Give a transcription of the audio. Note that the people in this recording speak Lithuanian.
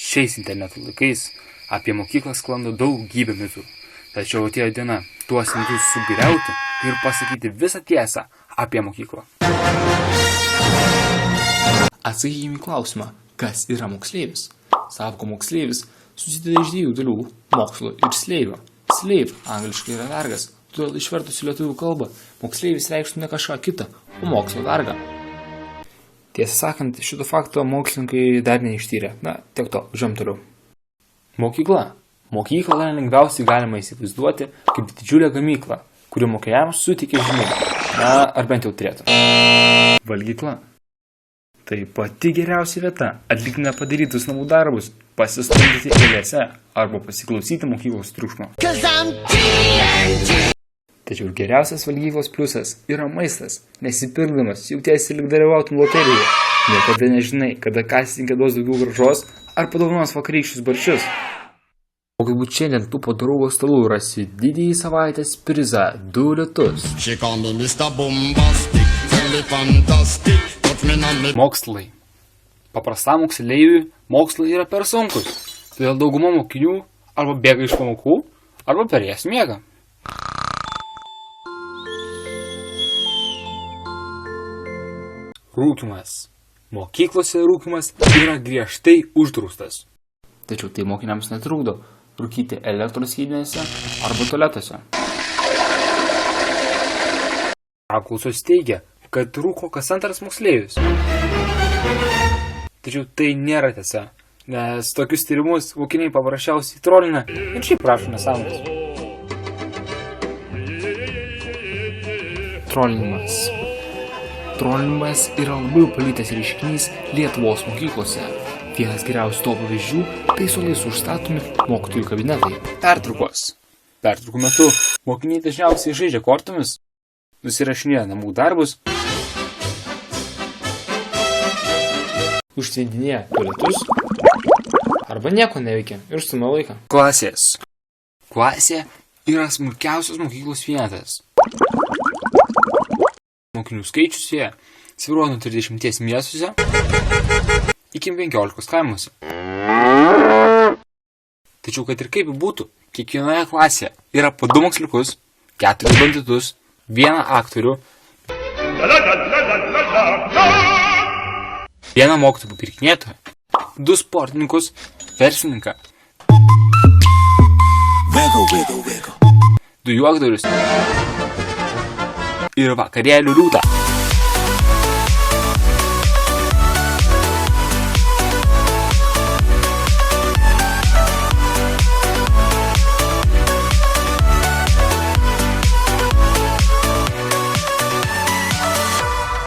Šiais interneto laikais apie mokyklą sklando daugybė mitų. Tačiau atėjo diena tuos mitus sugriauti ir pasakyti visą tiesą apie mokyklą. Atsakykime į klausimą, kas yra moksleivis. Sąvoka moksleivis susideda iš dviejų dalių – mokslo ir sleivio. Slave angliškai yra vergas, todėl išvertus į lietuvių kalbą moksleivis reikštų ne kažką kitą, o mokslo vergą. Tiesą sakant, šito fakto mokslininkai dar neištyrė. Tiek to, žem toliau. Mokykla. Mokyklą lengviausiai galima įsivaizduoti kaip didžiulė gamykla, kuri mokiniams suteikia žinių. Ar bent jau turėtų. Valgykla. Tai pati geriausia vieta atlikti nepadarytus namų darbus, pasistumdyti eilėse arba pasiklausyti mokyklos triukšmo. Tačiau geriausias valgyklos pliusas yra maistas. Nesipirkdamas jautiesi lyg dalyvautum loterijoje. Niekada nežinai, kada kasininkė duos daugiau grąžos ar padovanos vakarykščius barščius. O galbūt šiandien tų padarų stalų rasi didįjį savaitės prizą 2 litus. Mokslai. Paprastam moksleiviui mokslai yra per sunkus, todėl dauguma mokinių arba bėga iš pamokų, arba per jas miega. Rūkymas. Mokyklose rūkymas yra griežtai uždraustas. Tačiau tai mokiniams netrukdo rūkyti elektros skydinėse arba tualetuose. Apklausos teigia, kad rūko kas antras moksleivis. Tačiau tai nėra tiesa, nes tokius tyrimus mokiniai paprasčiausiai trolina ir šiaip prašo nesąmonės. Trolinimas. Trolinimas yra labai palytęs reiškinys Lietuvos mokyklose. Vienas geriausių to pavyzdžių tai suolais užstatomi mokytojų kabinetai. Pertraukos. Pertraukų metu mokiniai dažniausiai žaidžia kortomis, nusirašinėja namų darbus, užsėdinėja tualetus arba nieko neveikia ir stumia laiką. Klasės. Klasė yra smulkiausios mokyklos vienetas. Mokinių skaičius joje svyruoja nuo 30 miestuose iki 15 kaimuose. Tačiau, kad ir kaip būtų, kiekvienoje klasėje yra po 2 moksliukus, 4 banditus, 1 aktorių, 1 mokytojų papirkinėtoją, 2 sportininkus, verslininką, 2 juokdarius ir vakarėlių liūtą.